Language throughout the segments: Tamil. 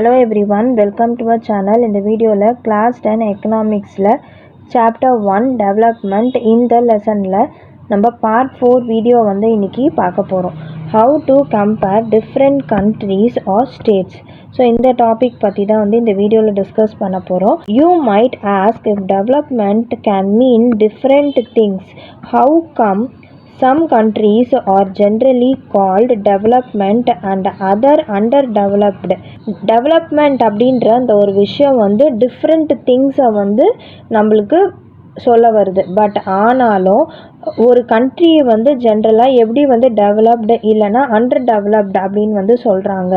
Hello everyone, welcome to our channel. In the video class 10 economics chapter 1 development in the lesson நம்ம part 4 video வந்து இன்னைக்கு பார்க்க போறோம். How to compare different countries or states. So இந்த டாபிக் பத்தி தான் வந்து இந்த வீடியோல டிஸ்கஸ் பண்ண போறோம். You might ask if development can mean different things. How come some countries are generally called development and other underdeveloped? Development அப்படின்ற அந்த ஒரு விஷயம் வந்து டிஃப்ரெண்ட் திங்ஸை வந்து நம்மளுக்கு சொல்ல வருது. பட் ஆனாலும் ஒரு கண்ட்ரியை வந்து ஜென்ரலாக எப்படி வந்து டெவலப்டு இல்லைனா அண்டர் டெவலப்டு அப்படின்னு வந்து சொல்கிறாங்க.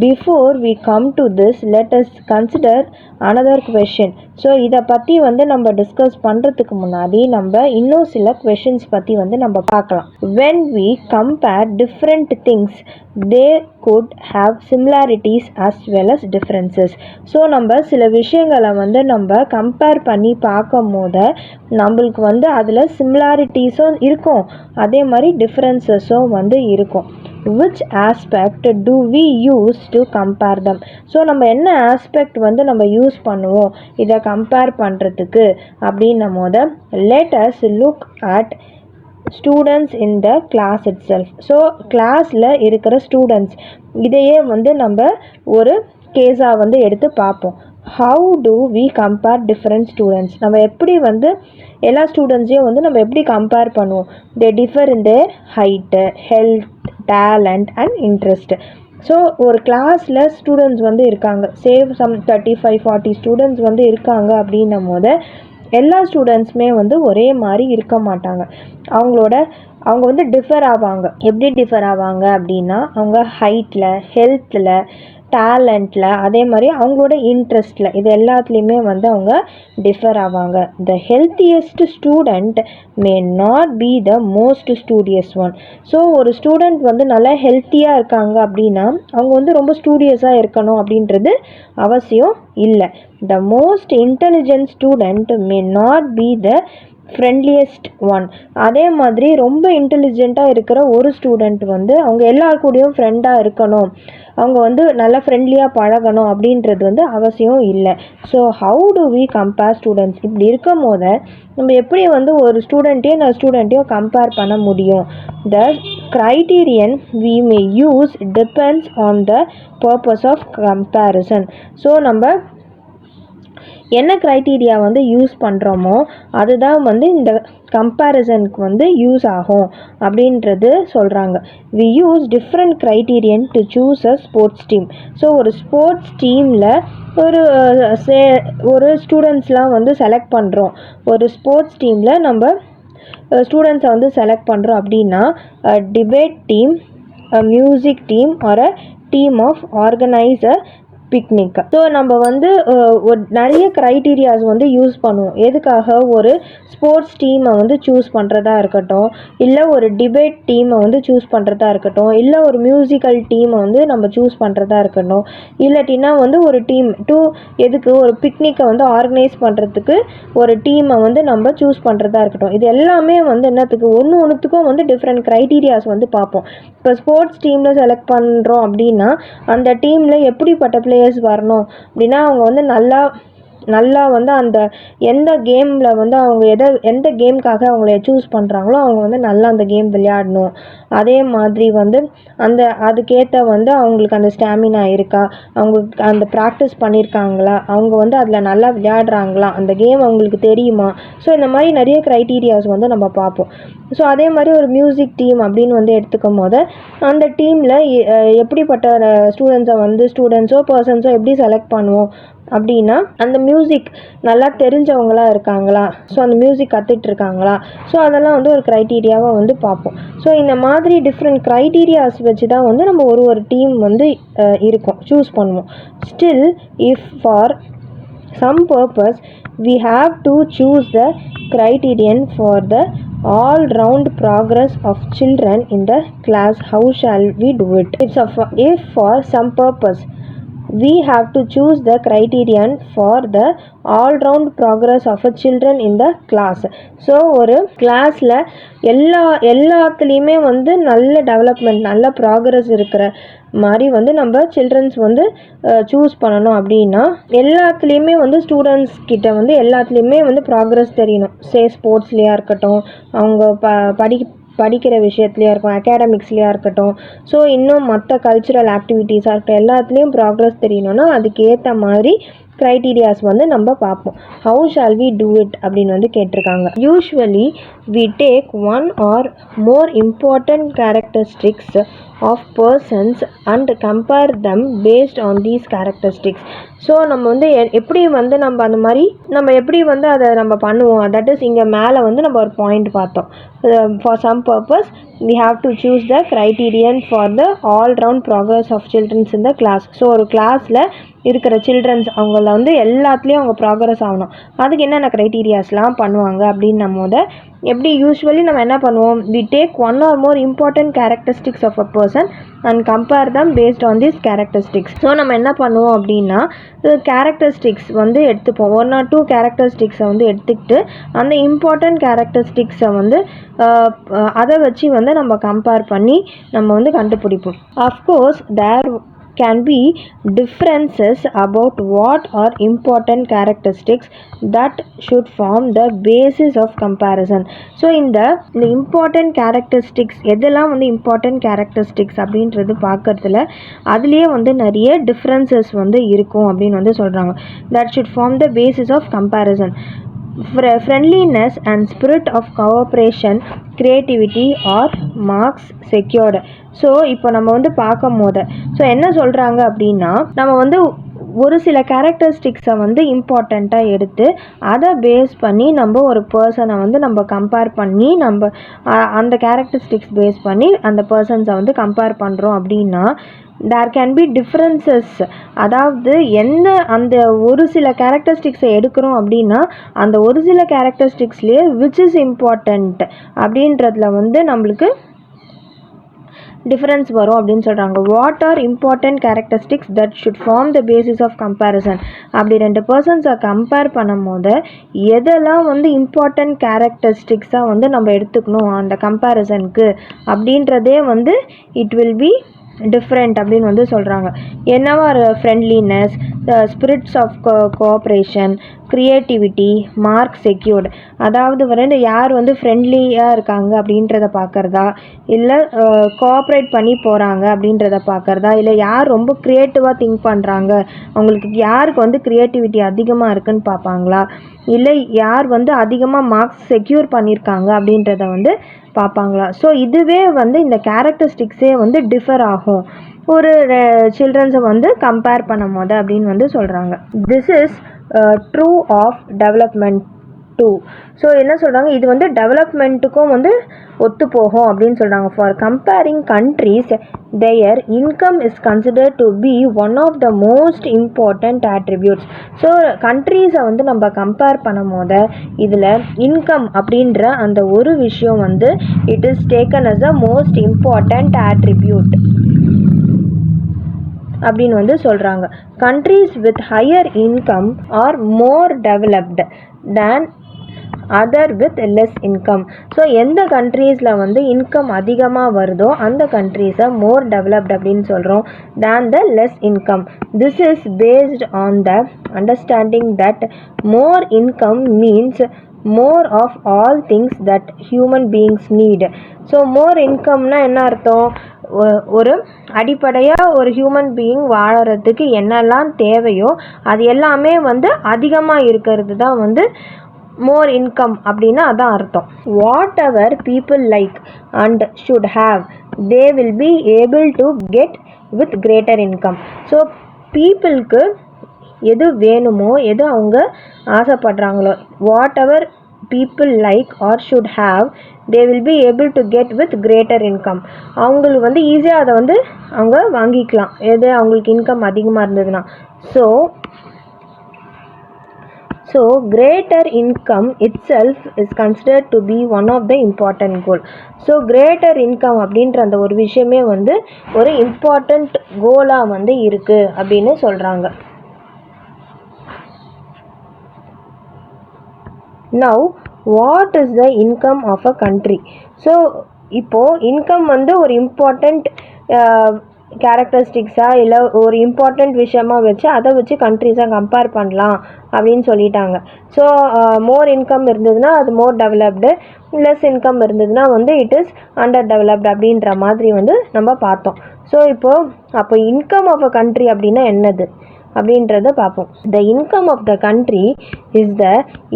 Before we come to this let us consider another question. So இதை பற்றி வந்து நம்ம டிஸ்கஸ் பண்ணுறதுக்கு முன்னாடி நம்ம இன்னும் சில கொஷின்ஸ் பற்றி வந்து நம்ம பார்க்கலாம். when we compare different things they could have similarities as well as differences. So நம்ம சில விஷயங்களை வந்து நம்ம கம்பேர் பண்ணி பார்க்கும் போது நம்மளுக்கு வந்து அதில் சிமிலாரிட்டிஸும் இருக்கும், அதே மாதிரி டிஃப்ரென்சஸும் வந்து இருக்கும். which aspect do we use to compare them? So நம்ம என்ன ஆஸ்பெக்ட் வந்து நம்ம யூஸ் பண்ணுவோம் இதை கம்பேர் பண்ணுறதுக்கு அப்படின்னும் போது let us look at students in the class itself. So கிளாஸில் இருக்கிற ஸ்டூடெண்ட்ஸ் இதையே வந்து நம்ம ஒரு கேஸாக வந்து எடுத்து பார்ப்போம். how do we compare different students? நம்ம எப்படி வந்து எல்லா ஸ்டூடெண்ட்ஸையும் வந்து நம்ம எப்படி கம்பேர் பண்ணுவோம்? they differ in their height, health, talent and interest. So ஒரு கிளாஸில் ஸ்டூடெண்ட்ஸ் வந்து இருக்காங்க, சேவ் சம் 35-40 ஸ்டூடெண்ட்ஸ் வந்து இருக்காங்க அப்படின்னும் போது எல்லா ஸ்டூடெண்ட்ஸுமே வந்து ஒரே மாதிரி இருக்க மாட்டாங்க. அவங்க வந்து டிஃபர் ஆவாங்க. எப்படி டிஃபர் ஆவாங்க அப்படின்னா அவங்க ஹைட்டில், ஹெல்த்தில், டேலண்ட்டில், அதே மாதிரி அவங்களோட இன்ட்ரெஸ்டில், இது எல்லாத்துலேயுமே வந்து அவங்க டிஃபர் ஆவாங்க. The healthiest student may not be the most studious one. So ஒரு ஸ்டூடெண்ட் வந்து நல்லா ஹெல்த்தியாக இருக்காங்க அப்படின்னா அவங்க வந்து ரொம்ப ஸ்டூடியஸாக இருக்கணும் அப்படின்றது அவசியம் இல்லை. The most intelligent student may not be the friendliest one. அதே மாதிரி ரொம்ப இன்டெலிஜென்ட்டாக இருக்கிற ஒரு ஸ்டூடெண்ட் வந்து அவங்க எல்லாருக்கூடையும் ஃப்ரெண்டாக இருக்கணும், அவங்க வந்து நல்லா ஃப்ரெண்ட்லியாக பழகணும் அப்படின்றது வந்து அவசியம் இல்லை. So how do we compare students? இப்படி இருக்கும் போது நம்ம எப்படி வந்து ஒரு ஸ்டூடெண்ட்டையும் கம்பேர் பண்ண முடியும்? The criterion we may use depends on the purpose of comparison. So நம்ம என்ன க்ரைட்டீரியா வந்து யூஸ் பண்ணுறோமோ அதுதான் வந்து இந்த கம்பேரிசனுக்கு வந்து யூஸ் ஆகும் அப்படின்றது சொல்கிறாங்க. We use different criterion to choose a sports team. So ஒரு ஸ்போர்ட்ஸ் டீமில் ஒரு ஸ்டூடெண்ட்ஸ்லாம் வந்து செலக்ட் பண்ணுறோம். ஒரு ஸ்போர்ட்ஸ் டீமில் நம்ம ஸ்டூடெண்ட்ஸை வந்து செலக்ட் பண்ணுறோம் அப்படின்னா debate team, music team or a team of organiser picnic. So நம்ம வந்து நிறைய க்ரைட்டீரியாஸ் வந்து யூஸ் பண்ணுவோம். எதுக்காக? ஒரு ஸ்போர்ட்ஸ் டீமை வந்து சூஸ் பண்ணுறதா இருக்கட்டும், இல்லை ஒரு டிபேட் டீமை வந்து சூஸ் பண்ணுறதா இருக்கட்டும், இல்லை ஒரு மியூசிக்கல் டீமை வந்து நம்ம சூஸ் பண்ணுறதா இருக்கட்டும், இல்லாட்டினா வந்து ஒரு டீம் எதுக்கு ஒரு பிக்னிக்கை வந்து ஆர்கனைஸ் பண்ணுறதுக்கு ஒரு டீமை வந்து நம்ம சூஸ் பண்ணுறதா இருக்கட்டும். இது எல்லாமே வந்து என்னத்துக்கு ஒன்றுத்துக்கும் வந்து டிஃப்ரெண்ட் க்ரைட்டீரியாஸ் வந்து பார்ப்போம். இப்போ ஸ்போர்ட்ஸ் டீமில் செலக்ட் பண்ணுறோம் அப்படின்னா அந்த டீமில் எப்படிப்பட்ட பிளேயர்ஸ் வரணும் அப்படின்னா அவங்க வந்து நல்லா வந்து அந்த எந்த கேமில் வந்து அவங்க எந்த கேமுக்காக அவங்கள சூஸ் பண்ணுறாங்களோ அவங்க வந்து நல்லா அந்த கேம் விளையாடணும். அதே மாதிரி வந்து அதுக்கேற்ற வந்து அவங்களுக்கு அந்த ஸ்டாமினா இருக்கா, அவங்களுக்கு அந்த ப்ராக்டிஸ் பண்ணியிருக்காங்களா, அவங்க வந்து அதில் நல்லா விளையாடுறாங்களா, அந்த கேம் அவங்களுக்கு தெரியுமா. ஸோ இந்த மாதிரி நிறைய க்ரைட்டீரியாஸ் வந்து நம்ம பார்ப்போம். ஸோ அதே மாதிரி ஒரு மியூசிக் டீம் அப்படின்னு வந்து எடுத்துக்கும் போது அந்த டீமில் எப்படிப்பட்ட ஸ்டூடெண்ட்ஸோ பர்சன்ஸோ எப்படி செலக்ட் பண்ணுவோம் அப்படின்னா அந்த மியூசிக் நல்லா தெரிஞ்சவங்களாக இருக்காங்களா, ஸோ அந்த மியூசிக் கற்றுட்டு இருக்காங்களா, ஸோ அதெல்லாம் வந்து ஒரு க்ரைட்டீரியாவை வந்து பார்ப்போம். ஸோ இந்த மாதிரி டிஃப்ரெண்ட் க்ரைட்டீரியாஸ் வச்சு தான் வந்து நம்ம ஒரு டீம் வந்து இருக்கும் சூஸ் பண்ணுவோம். Still if for some purpose we have to choose the criterion for the all round progress of children in the class, how shall we do it? If for some purpose we have to choose the criterion for the all-round progress of a children in the class. So ஒரு கிளாஸில் எல்லாத்துலேயுமே வந்து நல்ல டெவலப்மெண்ட் நல்ல ப்ராக்ரஸ் இருக்கிற மாதிரி வந்து நம்ம சில்ட்ரன்ஸ் வந்து சூஸ் பண்ணணும். அப்படின்னா எல்லாத்துலேயுமே வந்து ஸ்டூடெண்ட்ஸ் கிட்ட வந்து எல்லாத்துலேயுமே வந்து ப்ராக்ரஸ் தெரியணும். ஸ்போர்ட்ஸ்லேயா இருக்கட்டும், அவங்க படிக்கிற விஷயத்துலையாக இருக்கும், அகாடமிக்ஸ்லையாக இருக்கட்டும், ஸோ இன்னும் மற்ற கல்ச்சுரல் ஆக்டிவிட்டீஸாக இருக்கட்டும், எல்லாத்துலேயும் ப்ராக்ரஸ் தெரியணும்னா அதுக்கேற்ற மாதிரி க்ரைட்டீரியாஸ் வந்து நம்ம பார்ப்போம். How shall we do it அப்படின்னு வந்து கேட்டிருக்காங்க. Usually we take one or more important characteristics of persons and compare them based on these characteristics. So நம்ம வந்து எப்படி வந்து நம்ம எப்படி வந்து அதை நம்ம பண்ணுவோம். தட் இஸ் இங்கே மேலே வந்து நம்ம ஒரு பாயிண்ட் பார்த்தோம். For some purpose we have to choose the criterion for the all round progress of childrens in the class. So ஒரு கிளாஸில் இருக்கிற சில்ட்ரன்ஸ் அவங்கள வந்து எல்லாத்துலேயும் அவங்க ப்ராக்ரஸ் ஆகணும். அதுக்கு என்னென்ன க்ரைட்டீரியாஸ்லாம் பண்ணுவாங்க அப்படின்னு நம்ம எப்படி யூஸ்வலி நம்ம என்ன பண்ணுவோம், we take one or more important characteristics of a person and compare them based on these characteristics. So நம்ம என்ன பண்ணுவோம் அப்படின்னா கேரக்டரிஸ்டிக்ஸ் வந்து எடுத்துப்போம். 1 or 2 கேரக்டரிஸ்டிக்ஸை வந்து எடுத்துக்கிட்டு அந்த இம்பார்ட்டன்ட் கேரக்டரிஸ்டிக்ஸை வந்து அதை வச்சு வந்து நம்ம கம்பேர் பண்ணி நம்ம வந்து கண்டுபிடிப்போம். Of course there can be differences about what are important characteristics that should form the basis of comparison. So இந்த important characteristics எதெல்லாம் வந்து important characteristics அப்படின்றது பார்க்கறதுல அதுலேயே வந்து நிறைய differences வந்து இருக்கும் அப்படின்னு வந்து சொல்கிறாங்க. that should form the basis of comparison. Friendliness and spirit of cooperation, creativity or marks secured. So இப்போ நம்ம வந்து பார்க்கும் போது ஸோ என்ன சொல்கிறாங்க அப்படின்னா நம்ம வந்து ஒரு சில கேரக்டரிஸ்டிக்ஸை வந்து இம்பார்ட்டண்ட்டாக எடுத்து அதை பேஸ் பண்ணி நம்ம ஒரு பர்சனை வந்து நம்ம கம்பேர் பண்ணி நம்ம அந்த கேரக்டரிஸ்டிக்ஸ் பேஸ் பண்ணி அந்த பர்சன்ஸை வந்து கம்பேர் பண்ணுறோம் அப்படின்னா there can be differences. அதாவது அந்த ஒரு சில கேரக்டரிஸ்டிக்ஸை எடுக்கிறோம் அப்படின்னா அந்த ஒரு சில கேரக்டரிஸ்டிக்ஸ்லேயே which is important அப்படின்றதுல வந்து நம்மளுக்கு டிஃப்ரென்ஸ் வரும் அப்படின்னு சொல்கிறாங்க. What are important characteristics that should form the basis of comparison. அப்படி 2 பர்சன்ஸை கம்பேர் பண்ணும் போது எதெல்லாம் வந்து இம்பார்ட்டன்ட் கேரக்டரிஸ்டிக்ஸாக வந்து நம்ம எடுத்துக்கணும் அந்த கம்பேரிசனுக்கு அப்படின்றதே வந்து இட் வில் பி டிஃப்ரெண்ட் அப்படின்னு வந்து சொல்கிறாங்க. என்னவா friendliness, spirits of cooperation, creativity, mark secured. அதாவது வந்து யார் வந்து ஃப்ரெண்ட்லியாக இருக்காங்க அப்படின்றத பார்க்குறதா, இல்லை கோஆப்ரேட் பண்ணி போகிறாங்க அப்படின்றத பார்க்குறதா, இல்லை யார் ரொம்ப க்ரியேட்டிவாக திங்க் பண்ணுறாங்க, அவங்களுக்கு யாருக்கு வந்து க்ரியேட்டிவிட்டி அதிகமாக இருக்குன்னு பார்ப்பாங்களா, இல்லை யார் வந்து அதிகமாக மார்க்ஸ் செக்யூர் பண்ணியிருக்காங்க அப்படின்றத வந்து பார்ப்பாங்களா. ஸோ இதுவே வந்து இந்த கேரக்டரிஸ்டிக்ஸே வந்து டிஃபர் ஆகும் ஒரு சில்ட்ரன்ஸை வந்து கம்பேர் பண்ணும் போது அப்படின்னு வந்து சொல்கிறாங்க. This is true of development too. So என்ன சொல்கிறாங்க, இது வந்து டெவலப்மெண்ட்டுக்கும் வந்து ஒத்து போகும் அப்படின்னு சொல்கிறாங்க. For comparing countries their income is considered to be one of the most important attributes. So கண்ட்ரீஸை வந்து நம்ம கம்பேர் பண்ணும் போது இதில் இன்கம் அப்படின்ற அந்த ஒரு விஷயம் வந்து it is taken as a most important attribute அப்படின்னு வந்து சொல்கிறாங்க. Countries with higher income R more developed than other with less income. So எந்த கண்ட்ரீஸில் வந்து இன்கம் அதிகமாக வருதோ அந்த கண்ட்ரீஸை மோர் டெவலப்ட் அப்படின்னு சொல்கிறோம் then the less income. This is based on the understanding that more income means more of all things that human beings need. So more இன்கம்னா என்ன அர்த்தம், ஒரு அடிப்படையாக ஒரு ஹியூமன் பீயிங் வாழறதுக்கு என்னெல்லாம் தேவையோ அது எல்லாமே வந்து அதிகமாக இருக்கிறது தான் வந்து மோர் இன்கம் அப்படின்னா அதான் அர்த்தம். Whatever people like and should have they will be able to get with greater income. So பீப்புளுக்கு எது வேணுமோ எது அவங்க ஆசைப்படுறாங்களோ whatever people like or should have they will be able to get with greater income. அவங்களுக்கு வந்து ஈஸியாக அதை வந்து அவங்க வாங்கிக்கலாம் எது அவங்களுக்கு இன்கம் அதிகமாக இருந்ததுன்னா. So so greater income itself is considered to be one of the important goal. So greater income அப்படின்ற அந்த ஒரு விஷயமே வந்து ஒரு இம்பார்ட்டண்ட் கோலாக வந்து இருக்குது அப்படின்னு சொல்கிறாங்க. Now, what is the income of a country? So இப்போது இன்கம் வந்து ஒரு இம்பார்ட்டண்ட் கேரக்டரிஸ்டிக்ஸாக இல்லை ஒரு இம்பார்ட்டண்ட் விஷயமா வச்சு அதை வச்சு கண்ட்ரிஸை கம்பேர் பண்ணலாம் அப்படின்னு சொல்லிட்டாங்க. ஸோ மோர் இன்கம் இருந்ததுன்னா அது மோர் டெவலப்டு, லெஸ் இன்கம் இருந்ததுன்னா வந்து இட் இஸ் அண்டர் டெவலப்டு அப்படின்ற மாதிரி வந்து நம்ம பார்த்தோம். ஸோ அப்போ இன்கம் ஆஃப் அ கண்ட்ரி அப்படின்னா என்னது அப்படின்றத பார்ப்போம். The income of the country is the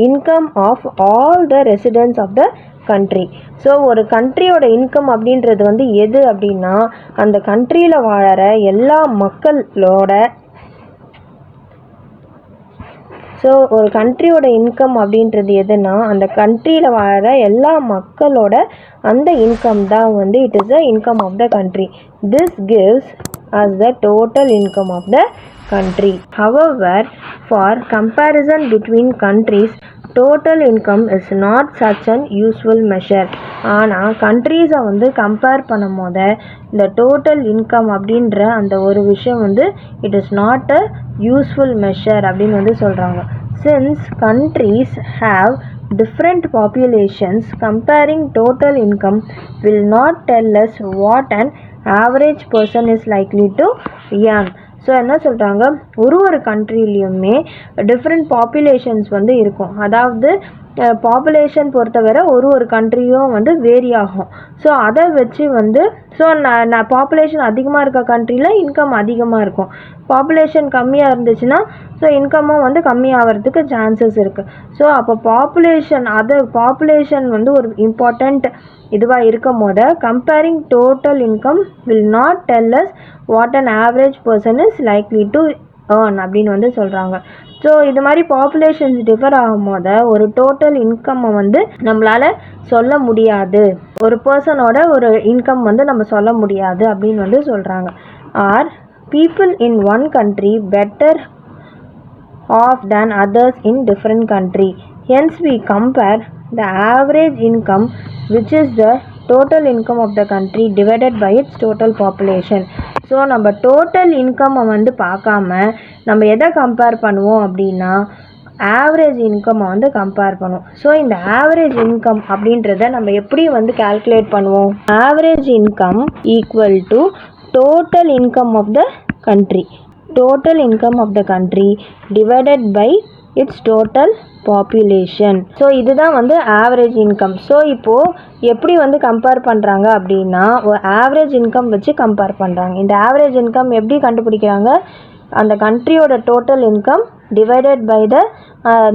income of all the residents of the country. So ஒரு கண்ட்ரியோட இன்கம் அப்படின்றது வந்து எது அப்படின்னா அந்த கண்ட்ரியில் வாழற எல்லா மக்களோட ஒரு கண்ட்ரியோட இன்கம் அப்படின்றது எதுனா அந்த கண்ட்ரியில் வாழற எல்லா மக்களோட அந்த இன்கம் தான் வந்து it is the income of the country. This gives as the total income of the country. However, for comparison between countries, total income is not such an useful measure. ஆனால் கண்ட்ரீஸை வந்து கம்பேர் பண்ணும் போது இந்த டோட்டல் இன்கம் அப்படின்ற அந்த ஒரு விஷயம் வந்து it is not a useful measure அப்படின்னு வந்து சொல்கிறாங்க. Since countries have different populations, comparing total income will not tell us what an average person is likely to earn. So என்ன சொல்கிறாங்க, ஒரு கண்ட்ரிலையுமே டிஃப்ரெண்ட் பாப்புலேஷன்ஸ் வந்து இருக்கும். அதாவது பாப்புலேஷன் பொறுத்தவரை ஒரு கண்ட்ரியும் வந்து வேரி ஆகும். ஸோ அதை வச்சு வந்து பாப்புலேஷன் அதிகமாக இருக்க கண்ட்ரியில் இன்கம் அதிகமாக இருக்கும். பாப்புலேஷன் கம்மியாக இருந்துச்சுன்னா ஸோ இன்கமும் வந்து கம்மியாகிறதுக்கு சான்சஸ் இருக்குது. ஸோ அப்போ பாப்புலேஷன் வந்து ஒரு இம்பார்ட்டண்ட் இதுவாக இருக்கும் போது comparing total income will not tell us what an average person is likely to earn அப்படின்னு வந்து சொல்கிறாங்க. ஸோ இது மாதிரி பாப்புலேஷன்ஸ் டிஃபர் ஆகும் போது ஒரு டோட்டல் இன்கம்மை வந்து நம்மளால் சொல்ல முடியாது, ஒரு பர்சனோட ஒரு இன்கம் வந்து நம்ம சொல்ல முடியாது அப்படின்னு வந்து சொல்கிறாங்க. Are people in one country better off than others in different country. Hence we compare the average income, which is the total income of the country divided by its total population. So நம்ம டோட்டல் இன்கம்மை வந்து பார்க்காம நம்ம எதை கம்பேர் பண்ணுவோம் அப்படின்னா ஆவரேஜ் இன்கம்மை வந்து கம்பேர் பண்ணுவோம். ஸோ இந்த ஆவரேஜ் இன்கம் அப்படின்றத நம்ம எப்படி வந்து கால்குலேட் பண்ணுவோம்? Average income equal to total income of the country, total income of the country divided by its total population. So இதுதான் வந்து ஆவரேஜ் இன்கம். ஸோ இப்போது எப்படி வந்து கம்பேர் பண்ணுறாங்க அப்படின்னா ஒரு ஆவரேஜ் இன்கம் வச்சு கம்பேர் பண்ணுறாங்க. இந்த ஆவரேஜ் இன்கம் எப்படி கண்டுபிடிக்கிறாங்க? அந்த கண்ட்ரியோட total income divided by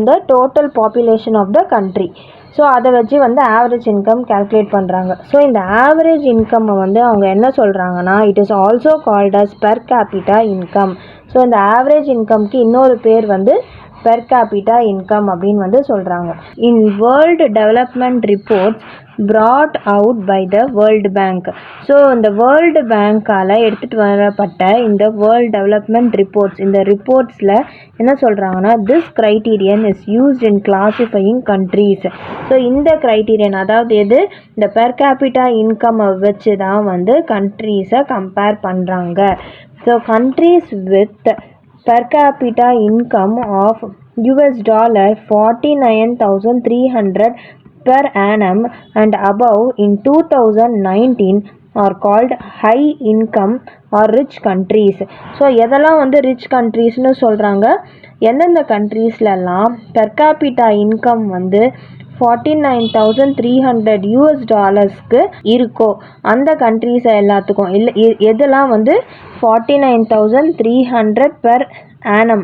the total population of the country. So அதை வச்சு வந்து ஆவரேஜ் இன்கம் கால்குலேட் பண்ணுறாங்க. ஸோ இந்த ஆவரேஜ் இன்கம்மை வந்து அவங்க என்ன சொல்கிறாங்கன்னா it is also called as per capita income. So இந்த ஆவரேஜ் இன்கம்க்கு இன்னொரு பேர் வந்து பெர் கேபிட்டா இன்கம் அப்படின்னு வந்து சொல்கிறாங்க. In world development reports brought out by the World Bank. So இந்த வேர்ல்டு பேங்க்கால் எடுத்துகிட்டு வரப்பட்ட இந்த வேர்ல்டு டெவலப்மெண்ட் ரிப்போர்ட்ஸ், இந்த ரிப்போர்ட்ஸில் என்ன சொல்கிறாங்கன்னா this criterion is used in classifying countries. So இந்த கிரைட்டீரியன் அதாவது எது இந்த பெர் கேபிட்டா இன்கம்மை வச்சு தான் வந்து கண்ட்ரீஸை கம்பேர் பண்ணுறாங்க. So countries with per capita income of $49,300 per annum and above in 2019 are called high income or rich countries. So எதெல்லாம் வந்து ரிச் கண்ட்ரீஸ்னு சொல்கிறாங்க, எந்தெந்த கண்ட்ரீஸ்லலாம் per capita income வந்து $49,300 இருக்கோ அந்த கண்ட்ரீஸ் எல்லாத்துக்கும் எதெல்லாம் வந்து $49,300 per annum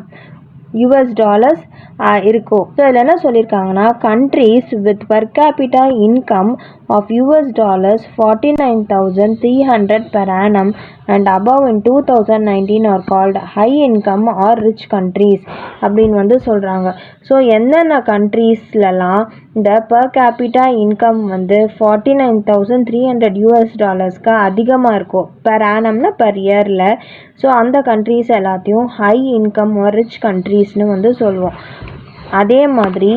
இருக்கோ. ஸோ இதில் என்ன சொல்லியிருக்காங்கன்னா countries with per capita income of $49,300 per annum and above in 2019 are called high income or rich countries அப்படின்னு வந்து சொல்கிறாங்க. ஸோ என்னென்ன கண்ட்ரீஸ்லலாம் இந்த per capita income வந்து $49,300 அதிகமாக இருக்கும், per annumனா per இயரில். ஸோ அந்த கண்ட்ரீஸ் எல்லாத்தையும் ஹை இன்கம் ஆர் ரிச் கண்ட்ரீஸ்னு வந்து சொல்லுவோம். அதே மாதிரி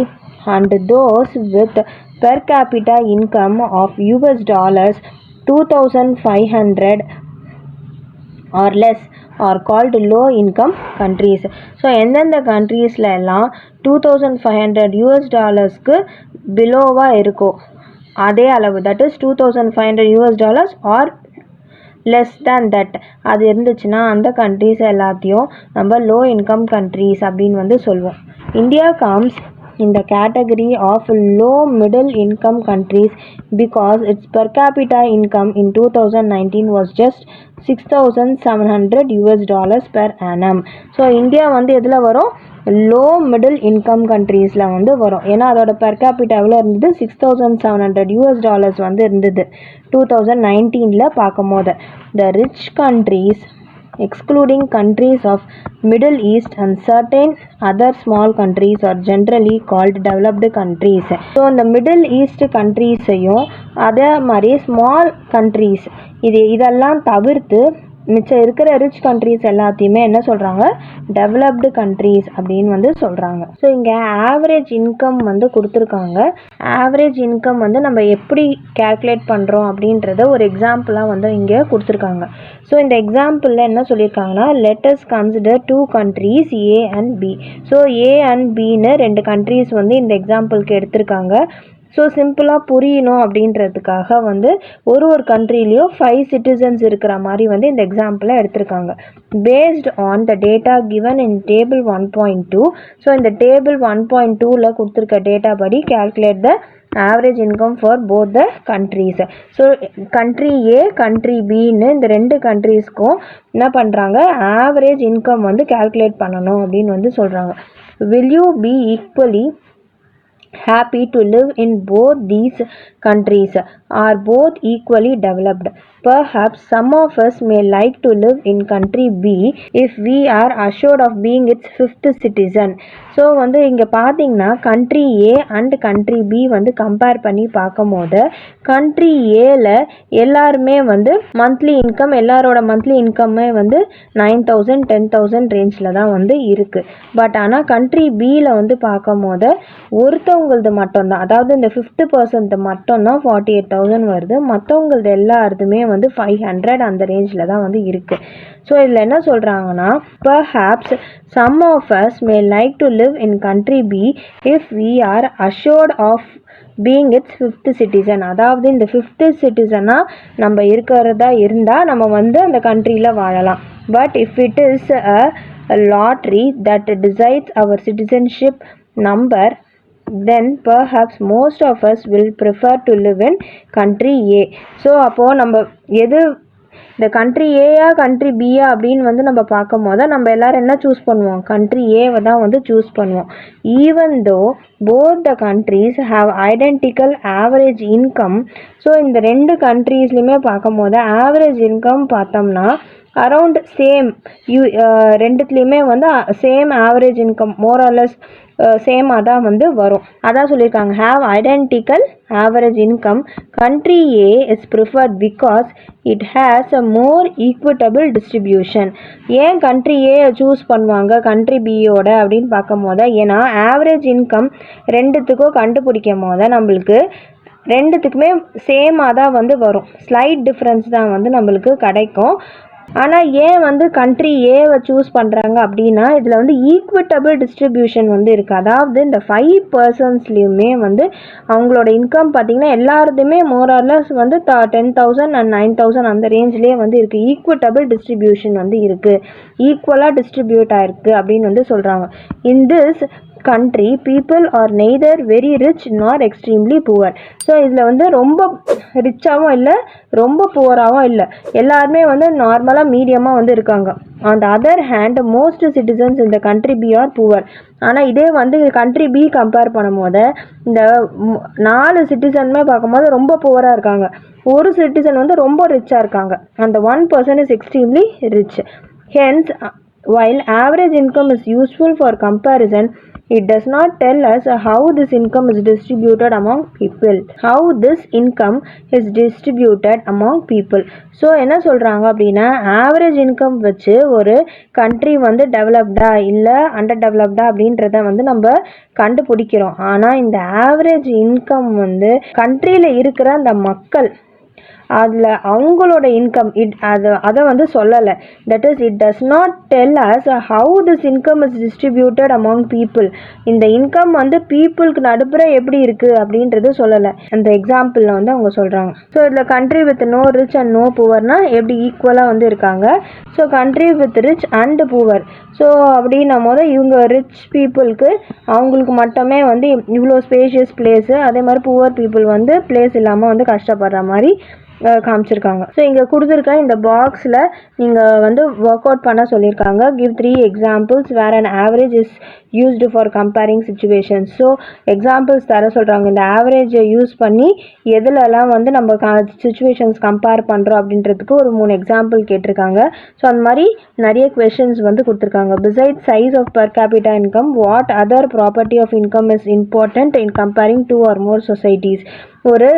and those with per capita income of US dollars 2500 or less are called low income countries. So எந்தெந்த கண்ட்ரீஸில் எல்லாம் 2500 US டாலர்ஸ்க்கு பிலோவாக இருக்கோ அதே அளவு, that is 2500 US dollars or less than that அது இருந்துச்சுன்னா அந்த கண்ட்ரீஸ் எல்லாத்தையும் நம்ம லோ இன்கம் கண்ட்ரீஸ் அப்படின்னு வந்து சொல்லுவோம். India comes in the category of low middle income countries because its per capita income in 2019 was just 6,700 US dollars per annum. So India வந்து எதில் வரும்? லோ மிடில் இன்கம் கண்ட்ரீஸில் வந்து வரும். ஏன்னா அதோட பெர் கேபிட்டா எவ்வளோ இருந்தது? 6,700 US dollars வந்து இருந்தது 2019 பார்க்கும் போது. The rich countries excluding countries of Middle East and certain other small countries are generally called developed countries. So இந்த மிடில் ஈஸ்ட் கண்ட்ரீஸையும் அதே மாதிரி ஸ்மால் கண்ட்ரீஸ் இதெல்லாம் தவிர்த்து மிச்சம் இருக்கிற ரிச் கண்ட்ரீஸ் எல்லாத்தையுமே என்ன சொல்கிறாங்க? டெவலப்டு கண்ட்ரீஸ் அப்படின்னு வந்து சொல்கிறாங்க. ஸோ இங்கே ஆவரேஜ் இன்கம் வந்து கொடுத்துருக்காங்க. ஆவரேஜ் இன்கம் வந்து நம்ம எப்படி கேல்குலேட் பண்ணுறோம் அப்படின்றத ஒரு எக்ஸாம்பிளாக வந்து இங்கே கொடுத்துருக்காங்க. ஸோ இந்த எக்ஸாம்பிளில் என்ன சொல்லியிருக்காங்கன்னா, let us consider 2 countries A and B. So A and Bன்னு 2 countries வந்து இந்த எக்ஸாம்பிளுக்கு எடுத்திருக்காங்க. ஸோ சிம்பிளாக புரியணும் அப்படின்றதுக்காக வந்து ஒரு கண்ட்ரிலையும் 5 citizens இருக்கிற மாதிரி வந்து இந்த எக்ஸாம்பிளை எடுத்திருக்காங்க. Based on the data given in table 1.2. So இந்த டேபிள் 1.2ல கொடுத்துருக்க டேட்டா படி calculate the average income for both the countries. So country A country பின்னு இந்த 2 கண்ட்ரீஸ்க்கும் என்ன பண்ணுறாங்க? ஆவரேஜ் இன்கம் வந்து கேல்குலேட் பண்ணணும் அப்படின்னு வந்து சொல்கிறாங்க. Will you be equally happy to live in both these countries? Are both equally developed? Perhaps some of us may like to live in country B if we are assured of being its 5th citizen. So வந்து இங்கே பார்த்தீங்கன்னா country A and country B வந்து கம்பேர் பண்ணி பார்க்கும் போது கண்ட்ரி ஏல எல்லாருமே வந்து மந்த்லி இன்கம், எல்லாரோட மந்த்லி இன்கம்மே வந்து 9,000 10,000 ரேஞ்சில் தான் வந்து இருக்குது. பட் ஆனால் கண்ட்ரி பியில் வந்து பார்க்கும் போது ஒருத்தவங்களது மட்டும்தான், அதாவது இந்த 5th person மட்டும்தான் 48,000 வருது. மற்றவங்களது எல்லாருதுமே வந்து 500 அந்த ரேஞ்சில் தான் வந்து இருக்குது. ஸோ இதில் என்ன சொல்கிறாங்கன்னா, perhaps some of us may like to live in country B if we are assured of being its 5th citizen. அதாவது இந்த 5th citizen-ஆக நம்ம இருக்கிறதா இருந்தால் நம்ம வந்து அந்த கண்ட்ரியில் வாழலாம். But if it is a lottery that decides our citizenship number, then perhaps most of us will prefer to live in country A. So அப்போது நம்ம எது இந்த கண்ட்ரி ஏயா கண்ட்ரி பியா அப்படின்னு வந்து நம்ம பார்க்கும் போது நம்ம எல்லாரும் என்ன சூஸ் பண்ணுவோம்? கண்ட்ரி ஏவை தான் வந்து சூஸ் பண்ணுவோம். Even though both the countries have identical average income. So இந்த 2 கண்ட்ரீஸ்லையுமே பார்க்கும் போது ஆவரேஜ் இன்கம் பார்த்தோம்னா அரவுண்ட் சேம், ரெண்டுத்துலேயுமே வந்து same average income more or less சேமாக தான் வந்து வரும். அதான் சொல்லியிருக்காங்க, have identical average income. Country A is preferred because it has a more equitable distribution. ஏன் கண்ட்ரி ஏ சூஸ் பண்ணுவாங்க கண்ட்ரி பியோட அப்படின்னு பார்க்கும் போது, ஏன்னா ஆவரேஜ் இன்கம் ரெண்டுத்துக்கும் கண்டுபிடிக்கும் போது நம்மளுக்கு ரெண்டுத்துக்குமே சேமாக தான் வந்து வரும். ஸ்லைட் டிஃப்ரென்ஸ் தான் வந்து நம்மளுக்கு கிடைக்கும். ஆனால் ஏன் வந்து கண்ட்ரி ஏவை சூஸ் பண்ணுறாங்க அப்படின்னா இதில் வந்து ஈக்விட்டபிள் டிஸ்ட்ரிபியூஷன் வந்து இருக்குது. அதாவது இந்த 5 personsலையுமே வந்து அவங்களோட இன்கம் பார்த்திங்கன்னா எல்லாருதுமே மோரார்லஸ் வந்து 10,000 and 9,000 அந்த ரேஞ்சிலே வந்து இருக்குது. ஈக்விட்டபிள் டிஸ்ட்ரிபியூஷன் வந்து இருக்குது, ஈக்குவலாக டிஸ்ட்ரிபியூட் ஆகிருக்கு அப்படின்னு வந்து சொல்கிறாங்க. In this country people are neither very rich nor extremely poor. So இதில் வந்து ரொம்ப ரிச்சாகவும் இல்லை ரொம்ப புவராகவும் இல்லை, எல்லாருமே வந்து நார்மலாக மீடியமாக வந்து இருக்காங்க. On the other hand most citizens இந்த கண்ட்ரி பி ஆர் புவர். ஆனால் இதே வந்து கண்ட்ரி பி கம்பேர் பண்ணும் போது இந்த 4 சிட்டிசனுமே பார்க்கும்போது ரொம்ப புவராக இருக்காங்க, ஒரு சிட்டிசன் வந்து ரொம்ப ரிச்சாக இருக்காங்க. அந்த 1 person is extremely rich. Hence while average income is useful for comparison, it does not tell us how this income is distributed among people. How this income is distributed among people. So என்ன சொல்கிறாங்க அப்படின்னா ஆவரேஜ் இன்கம் வச்சு ஒரு கண்ட்ரி வந்து டெவலப்டா இல்லை அண்டர் டெவலப்டா அப்படின்றத வந்து நம்ம கண்டுபிடிக்கிறோம். ஆனால் இந்த ஆவரேஜ் இன்கம் வந்து கண்ட்ரியில் இருக்கிற அந்த மக்கள் அதில் அவங்களோட இன்கம் அதை வந்து சொல்லலை. That is it does not tell us how this income is distributed among people. இந்த இன்கம் வந்து பீப்புளுக்கு நடுப்புற எப்படி இருக்குது அப்படின்றது சொல்லலை. அந்த எக்ஸாம்பிளில் வந்து அவங்க சொல்கிறாங்க. ஸோ இதில் country with no rich and no புவர்னா எப்படி ஈக்குவலாக வந்து இருக்காங்க. So country with rich and poor. So அப்படின்னும் போது இவங்க ரிச் பீப்புளுக்கு அவங்களுக்கு மட்டுமே வந்து இவ்வளோ ஸ்பேஷியஸ் பிளேஸு, அதே மாதிரி புவர் பீப்புள் வந்து பிளேஸ் இல்லாமல் வந்து கஷ்டப்படுற மாதிரி காமிச்சிருக்காங்க. ஸோ இங்கே கொடுத்துருக்க இந்த பாக்ஸில் நீங்கள் வந்து ஒர்க் அவுட் பண்ண சொல்லியிருக்காங்க. Give 3 examples where an average is used for comparing situations. So examples தர சொல்கிறாங்க. இந்த ஆவரேஜை யூஸ் பண்ணி எதுலலாம் வந்து நம்ம சிச்சுவேஷன்ஸ் கம்பேர் பண்ணுறோம் அப்படின்றதுக்கு ஒரு 3 எக்ஸாம்பிள் கேட்டிருக்காங்க. ஸோ அந்த மாதிரி நிறைய கொஷின்ஸ் வந்து கொடுத்துருக்காங்க. Beside size of per capita income, what other property of income is important in comparing 2 or more societies. ஒரு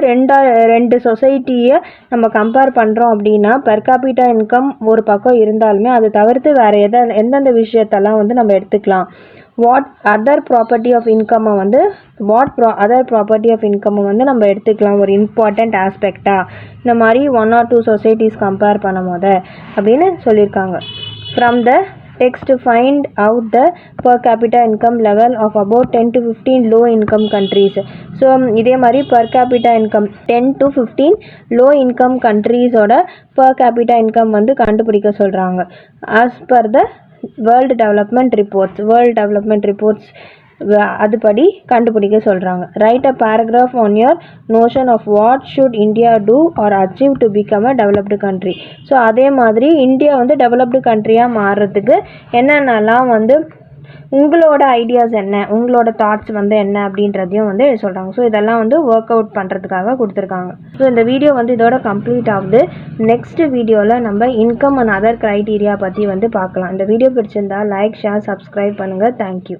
ரெண்டு சொசைட்டியை நம்ம கம்பேர் பண்ணுறோம் அப்படின்னா பெர் கேபிட்டா இன்கம் ஒரு பக்கம் இருந்தாலுமே அதை தவிர்த்து வேறு எந்தெந்த விஷயத்தெல்லாம் வந்து நம்ம எடுத்துக்கலாம். அதர் ப்ராப்பர்ட்டி ஆஃப் இன்கம்மை வந்து நம்ம எடுத்துக்கலாம் ஒரு இம்பார்ட்டண்ட் ஆஸ்பெக்டாக. இந்த மாதிரி 1 or 2 சொசைட்டிஸ் கம்பேர் பண்ணும் போது அப்படின்னு சொல்லியிருக்காங்க. From the text find out the per capita income level of about 10 to 15 low income countries. So இதே மாதிரி per capita income 10 to 15 low income countries ஓட per capita income வந்து கண்டுபிடிக்க சொல்கிறாங்க. as per the world development reports அதுபடி கண்டுபிடிக்க சொல்கிறாங்க. Write a paragraph on your notion of what should India do or achieve to become a developed country. So அதே மாதிரி இந்தியா வந்து டெவலப்டு கண்ட்ரியாக மாறுறதுக்கு என்னென்னலாம் வந்து உங்களோட ஐடியாஸ் என்ன, உங்களோட தாட்ஸ் வந்து என்ன அப்படின்றதையும் வந்து சொல்கிறாங்க. ஸோ இதெல்லாம் வந்து ஒர்க் அவுட் பண்ணுறதுக்காக கொடுத்துருக்காங்க. ஸோ இந்த வீடியோ வந்து இதோட கம்ப்ளீட் ஆகுது. நெக்ஸ்ட் வீடியோவில் நம்ம இன்கம் அண்ட் அதர் க்ரைட்டீரியா பற்றி வந்து பார்க்கலாம். இந்த வீடியோ பிடிச்சிருந்தா லைக், ஷேர், சப்ஸ்கிரைப் பண்ணுங்கள். தேங்க்யூ.